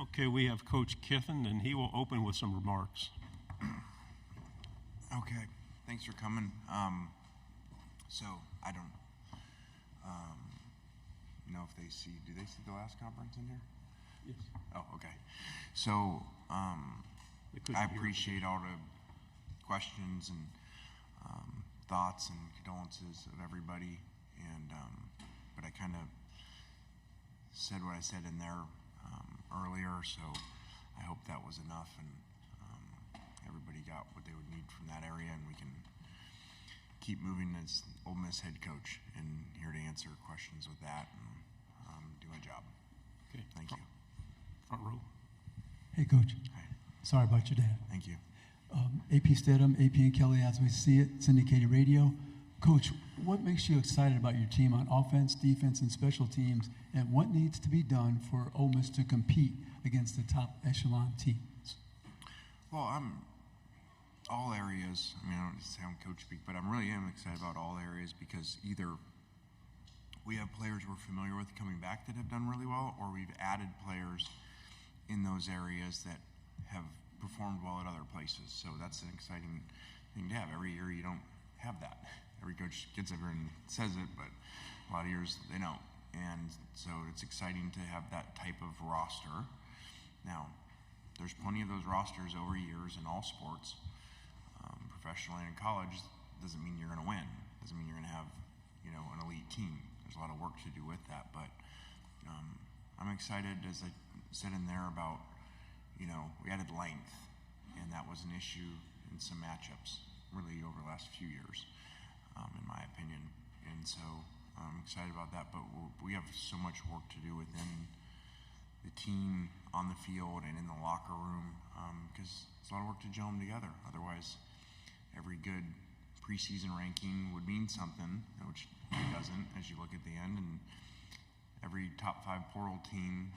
Okay, we have Coach Kiffin, and he will open with some remarks. Okay, thanks for coming. So I don't know if they see. Do they see the last conference in here? Yes. Oh, okay. So I appreciate all the questions and thoughts and condolences of everybody, and but I kind of said what I said in there earlier, so I hope that was enough, and everybody got what they would need from that area, and we can keep moving as Ole Miss head coach, and here to answer questions with that and do my job. Okay. Thank you. Front row. Hey, Coach. Hi. Sorry about your dad. Thank you. AP Stedham, AP and Kelly, as we see it, syndicated radio. Coach, what makes you excited about your team on offense, defense, and special teams, and what needs to be done for Ole Miss to compete against the top echelon teams? Well, I'm all areas. I mean, I don't sound coach speak, but I really am excited about all areas because either we have players we're familiar with coming back that have done really well, or we've added players in those areas that have performed well at other places. So that's an exciting thing to have. Every year you don't have that. Every coach gets up here and says it, but a lot of years they don't. And so it's exciting to have that type of roster. Now, there's plenty of those rosters over years in all sports, professionally and in college. Doesn't mean you're going to win. Doesn't mean you're going to have, an elite team. There's a lot of work to do with that, but I'm excited, as I said in there, about, we added length, and that was an issue in some matchups really over the last few years, in my opinion. And so I'm excited about that, but we have so much work to do within the team, on the field, and in the locker room, because it's a lot of work to gel them together. Otherwise, every good preseason ranking would mean something, which it doesn't as you look at the end, and every top 5 portal team,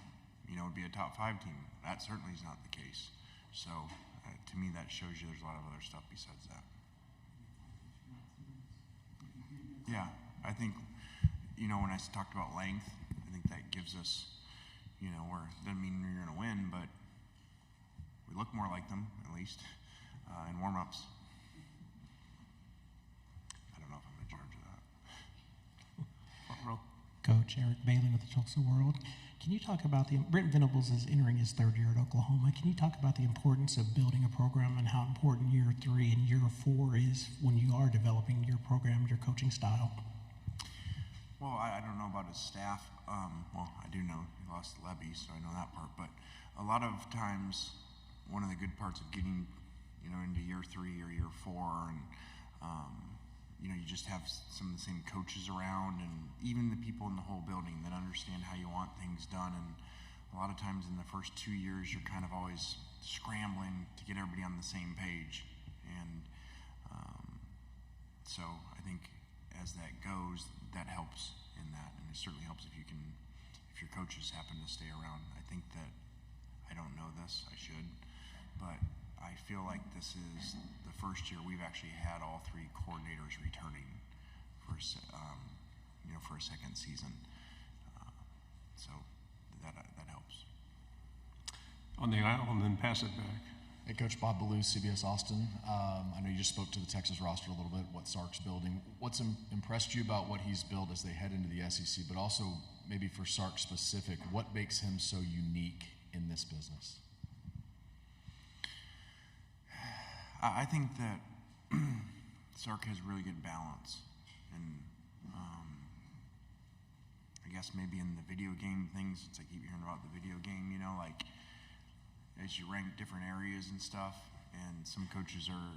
would be a top 5 team. That certainly is not the case. So to me, that shows you there's a lot of other stuff besides that. Yeah, I think, when I talked about length, I think that gives us, where it doesn't mean you're going to win, but we look more like them, at least, in warm-ups. I don't know if I'm in charge of that. Front row. Coach Eric Bailey with the Tulsa World. Can you talk about Brent Venables is entering his 3rd year at Oklahoma. Can you talk about the importance of building a program and how important year 3 and year 4 is when you are developing your program, your coaching style? Well, I don't know about his staff. Well, I do know he lost Levy, so I know that part. But a lot of times, one of the good parts of getting, into year 3 or year 4, and you just have some of the same coaches around, and even the people in the whole building that understand how you want things done. And a lot of times in the first 2 years, you're kind of always scrambling to get everybody on the same page. And so I think as that goes, that helps in that, and it certainly helps if your coaches happen to stay around. I think that, I don't know this, I should, but I feel like this is the first year we've actually had all 3 coordinators returning for a second season. So that helps. On the aisle, and then pass it back. Hey, Coach Bob Ballou, CBS Austin. I know you just spoke to the Texas roster a little bit, what Sark's building. What's impressed you about what he's built as they head into the SEC, but also maybe for Sark specific, what makes him so unique in this business? I think that Sark has really good balance, and I guess maybe in the video game things, since I keep hearing about the video game, like as you rank different areas and stuff, and some coaches are,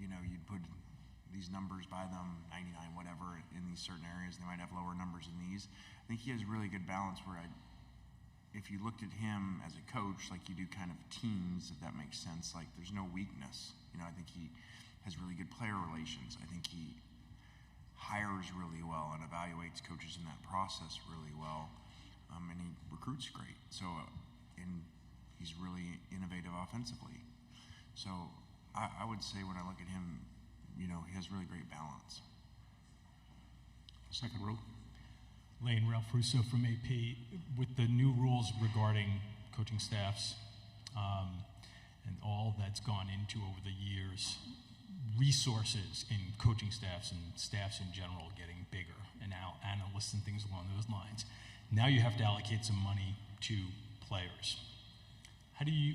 you'd put these numbers by them, 99, whatever, in these certain areas, they might have lower numbers in these. I think he has really good balance where if you looked at him as a coach, like you do kind of teams, if that makes sense, like there's no weakness. I think he has really good player relations. I think he hires really well and evaluates coaches in that process really well, and he recruits great. So, and he's really innovative offensively. So I would say when I look at him, he has really great balance. Second row. Lane, Ralph Russo from AP. With the new rules regarding coaching staffs, and all that's gone into over the years, resources in coaching staffs and staffs in general getting bigger, and now analysts and things along those lines. Now you have to allocate some money to players. How do you,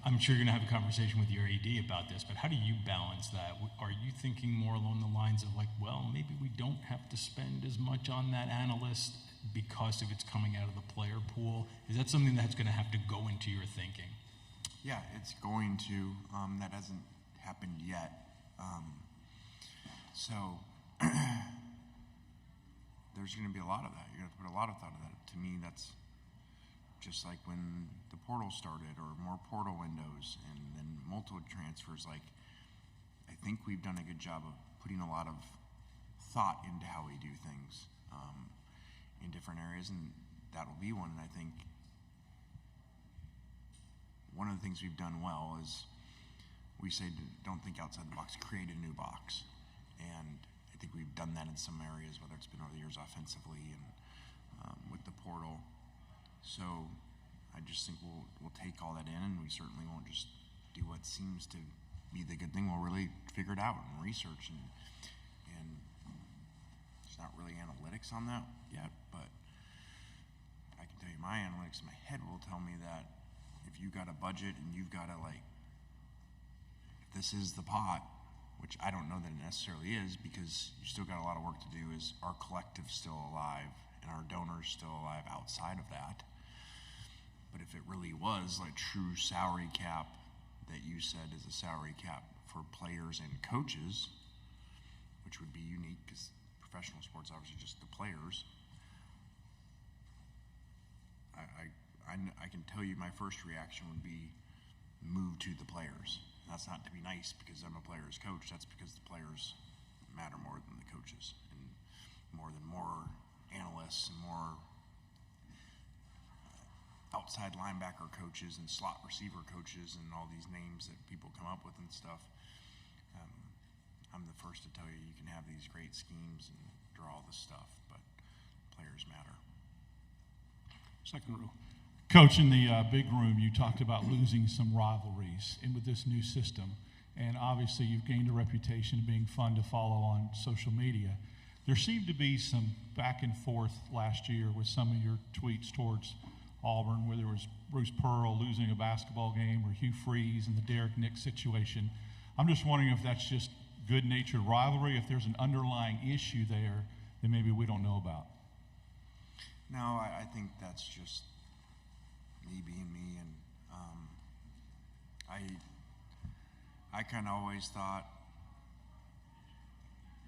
I'm sure you're going to have a conversation with your AD about this, but how do you balance that? Are you thinking more along the lines of like, well, maybe we don't have to spend as much on that analyst because if it's coming out of the player pool? Is that something that's going to have to go into your thinking? Yeah, it's going to. That hasn't happened yet. So there's going to be a lot of that. You're going to have to put a lot of thought into that. To me, that's just like when the portal started, or more portal windows, and then multiple transfers. Like, I think we've done a good job of putting a lot of thought into how we do things in different areas, and that'll be one. And I think one of the things we've done well is we say don't think outside the box, create a new box. And I think we've done that in some areas, whether it's been over the years offensively and with the portal. So I just think we'll take all that in, and we certainly won't just do what seems to be the good thing. We'll really figure it out and research, and there's not really analytics on that yet, but I can tell you my analytics in my head will tell me that if you got a budget and you've got to, like, if this is the pot, which I don't know that it necessarily is, because you still got a lot of work to do, is our collective still alive and our donors still alive outside of that. But if it really was like true salary cap that you said is a salary cap for players and coaches, which would be unique because professional sports obviously just the players, I can tell you my first reaction would be move to the players. And that's not to be nice because I'm a player's coach. That's because the players matter more than the coaches, and more analysts and more outside linebacker coaches and slot receiver coaches and all these names that people come up with and stuff. I'm the first to tell you you can have these great schemes and draw all this stuff, but players matter. Second row. Coach, in the big room, you talked about losing some rivalries and with this new system. And obviously, you've gained a reputation of being fun to follow on social media. There seemed to be some back and forth last year with some of your tweets towards Auburn, where there was Bruce Pearl losing a basketball game, or Hugh Freeze and the Derek Nix situation. I'm just wondering if that's just good-natured rivalry, if there's an underlying issue there that maybe we don't know about. No, I think that's just me being me, and I kind of always thought,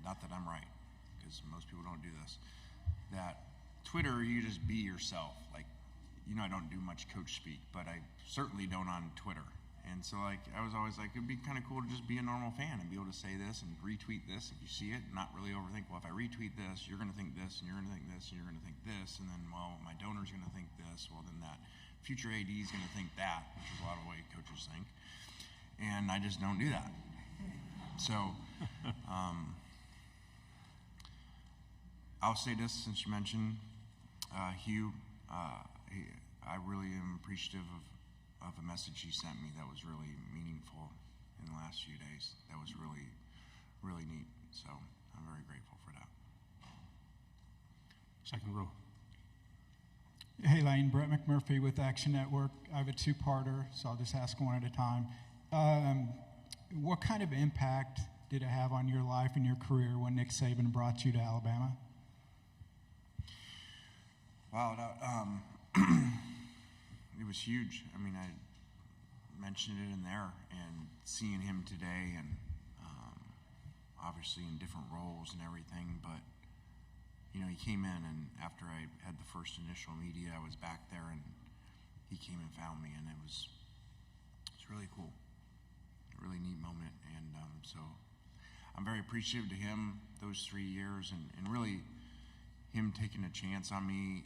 not that I'm right, because most people don't do this, that Twitter, you just be yourself. Like, I don't do much coach speak, but I certainly don't on Twitter. And so, like, I was always like, it'd be kind of cool to just be a normal fan and be able to say this and retweet this if you see it, and not really overthink, well, if I retweet this, you're going to think this, and you're going to think this, and you're going to think this, and then, well, my donor's going to think this, well, then that future AD is going to think that, which is a lot of the way coaches think. And I just don't do that. So, I'll say this since you mentioned Hugh. I really am appreciative of a message he sent me that was really meaningful in the last few days. That was really, really neat. So I'm very grateful for that. Second row. Hey, Lane, Brett McMurphy with Action Network. I have a two-parter, so I'll just ask one at a time. What kind of impact did it have on your life and your career when Nick Saban brought you to Alabama? Wow, it was huge. I mean, I mentioned it in there, and seeing him today, and obviously in different roles and everything, but he came in, and after I had the first initial media, I was back there, and he came and found me, and it's really cool, a really neat moment, and so I'm very appreciative to him those 3 years, and really him taking a chance on me,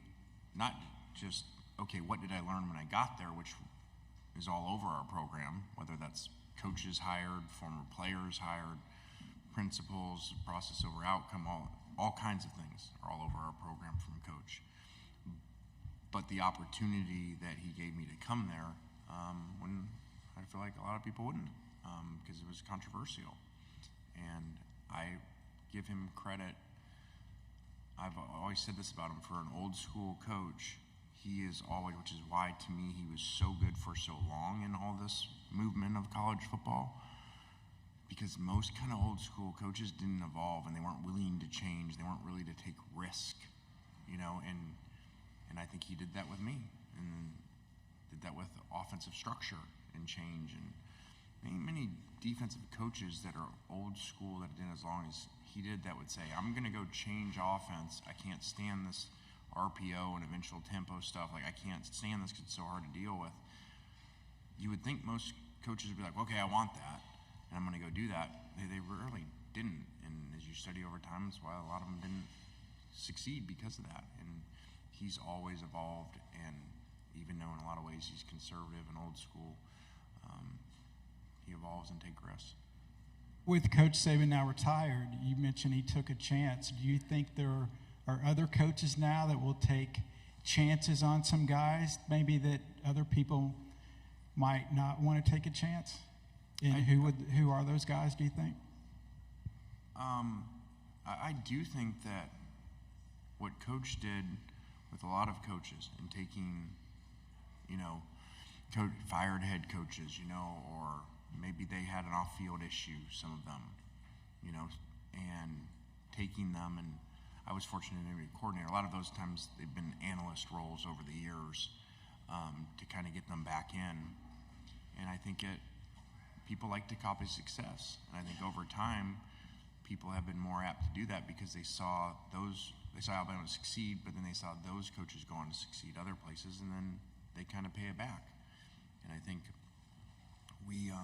not just, okay, what did I learn when I got there, which is all over our program, whether that's coaches hired, former players hired, principals, process over outcome, all kinds of things are all over our program from coach. but the opportunity that he gave me to come there, when I feel like a lot of people wouldn't, because it was controversial. And I give him credit. I've always said this about him, for an old school coach, he is always, which is why to me he was so good for so long in all this movement of college football, because most kind of old school coaches didn't evolve and they weren't willing to change. They weren't willing to take risk, you know, and I think he did that with me, and did that with offensive structure and change. And many defensive coaches that are old school that did as long as he did that would say, I'm going to go change offense. I can't stand this RPO and eventual tempo stuff. Like, I can't stand this because it's so hard to deal with. You would think most coaches would be like, okay, I want that, and I'm going to go do that. They rarely didn't. And as you study over time, that's why a lot of them didn't succeed, because of that. And he's always evolved, and even though in a lot of ways he's conservative and old school, he evolves and takes risks. With Coach Saban now retired, you mentioned he took a chance. Do you think there are other coaches now that will take chances on some guys, maybe that other people might not want to take a chance? And who are those guys, do you think? I do think that what Coach did with a lot of coaches in taking, you know, fired head coaches, you know, or maybe they had an off-field issue, some of them, you know, and taking them, and I was fortunate to be a coordinator. A lot of those times they've been analyst roles over the years, to kind of get them back in. And I think people like to copy success. And I think over time, people have been more apt to do that because they saw Alabama succeed, but then they saw those coaches go on to succeed other places, and then they kind of pay it back. And I think we,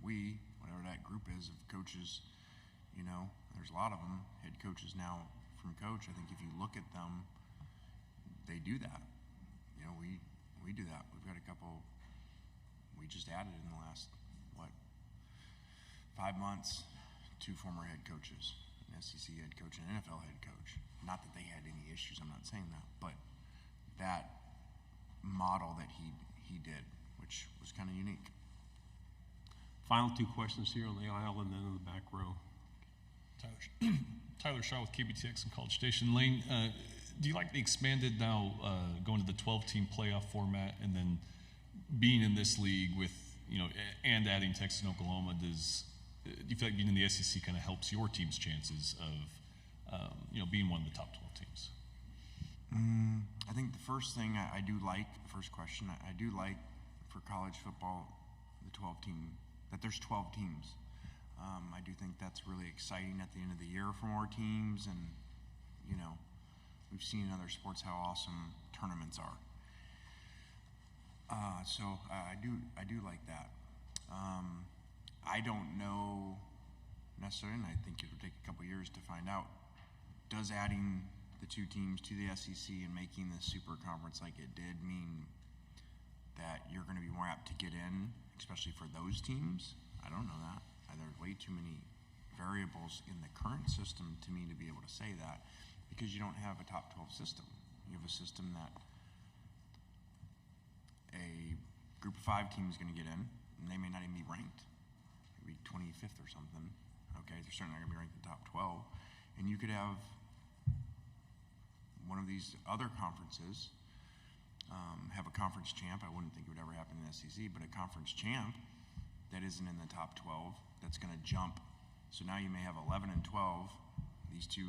whatever that group is of coaches, you know, there's a lot of them, head coaches now from Coach. I think if you look at them, they do that. You know, we do that. We've got a couple, we just added in the last, 5 months, 2 former head coaches, an SEC head coach and an NFL head coach. Not that they had any issues, I'm not saying that, but that model that he did, which was kind of unique. Final 2 questions here on the aisle and then in the back row. Tyler Shaw with KBTX and College Station. Lane, do you like the expanded now, going to the 12-team playoff format, and then being in this league with, you know, and adding Texas and Oklahoma? Do you feel like being in the SEC kind of helps your team's chances of, you know, being one of the top 12 teams? I think the first thing I do like, the first question, I do like for college football, the 12-team, that there's 12 teams. I do think that's really exciting at the end of the year for more teams, and, you know, we've seen in other sports how awesome tournaments are. So I do like that. I don't know necessarily, and I think it would take a couple years to find out, does adding the 2 teams to the SEC and making the super conference like it did mean that you're going to be more apt to get in, especially for those teams? I don't know that. There's way too many variables in the current system to me to be able to say that, because you don't have a top 12 system. You have a system that a group of 5 teams is going to get in, and they may not even be ranked. Maybe 25th or something. Okay, they're certainly not going to be ranked in the top 12. And you could have one of these other conferences have a conference champ. I wouldn't think it would ever happen in the SEC, but a conference champ that isn't in the top 12 that's going to jump. So now you may have 11 and 12. These 2,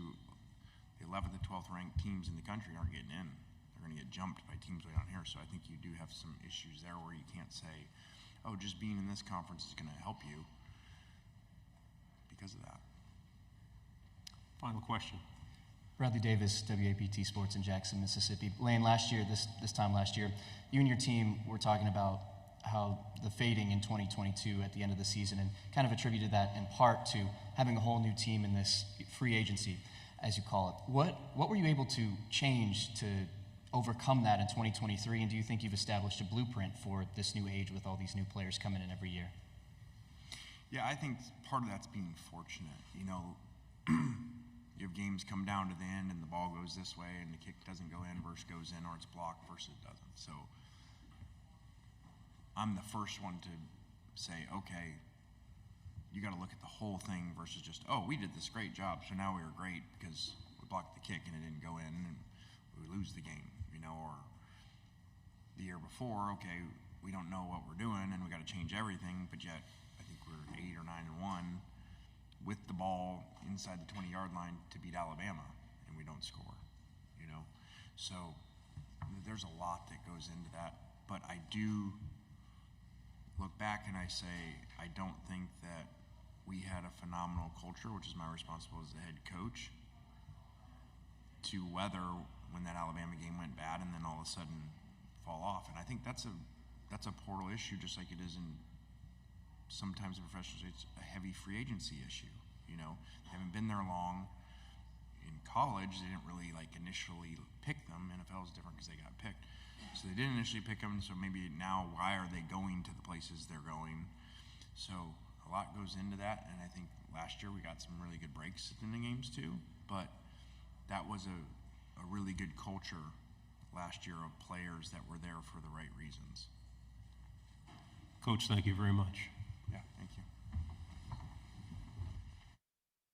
the 11th and 12th ranked teams in the country aren't getting in. They're going to get jumped by teams way down here. So I think you do have some issues there where you can't say, oh, just being in this conference is going to help you because of that. Final question. Bradley Davis, WAPT Sports in Jackson, Mississippi. Lane, last year, this time last year, you and your team were talking about how the fading in 2022 at the end of the season, and kind of attributed that in part to having a whole new team in this free agency, as you call it. What were you able to change to overcome that in 2023, and do you think you've established a blueprint for this new age with all these new players coming in every year? Yeah, I think part of that's being fortunate. You know, you have games come down to the end and the ball goes this way and the kick doesn't go in versus goes in, or it's blocked versus it doesn't. So I'm the first one to say, okay, you got to look at the whole thing versus just, oh, we did this great job, so now we were great because we blocked the kick and it didn't go in and we lose the game, or the year before, okay, we don't know what we're doing and we got to change everything, but yet I think we're 8 or 9-1 with the ball inside the 20-yard line to beat Alabama and we don't score, So there's a lot that goes into that, but I do look back and I say I don't think that we had a phenomenal culture, which is my responsibility as the head coach, to weather when that Alabama game went bad and then all of a sudden fall off. And I think that's a portal issue, just like it is in sometimes in professional states a heavy free agency issue. They haven't been there long. In college, they didn't really initially pick them. NFL is different because they got picked. So they didn't initially pick them, so maybe now why are they going to the places they're going? So a lot goes into that, and I think last year we got some really good breaks in the games too, but that was a really good culture last year of players that were there for the right reasons. Coach, thank you very much.